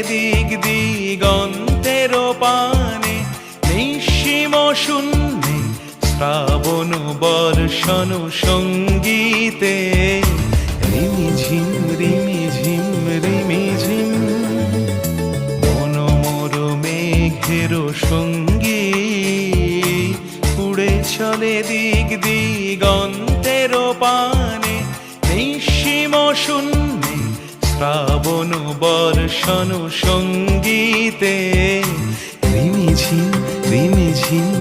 দিক দিগন্তের পানে, নিঃসীম শূন্যে শ্রাবণ বর্ষণ সঙ্গীতে। রিমিঝিম রিমিঝিম রিমিঝিম মন মোর মেঘের সঙ্গী, উড়ে চলে দিক দিগন্তের পানে, নিঃসীম শূন্যে শ্রাবণ বর্ষণ সঙ্গীতে। রিমিঝিম রিমিঝিম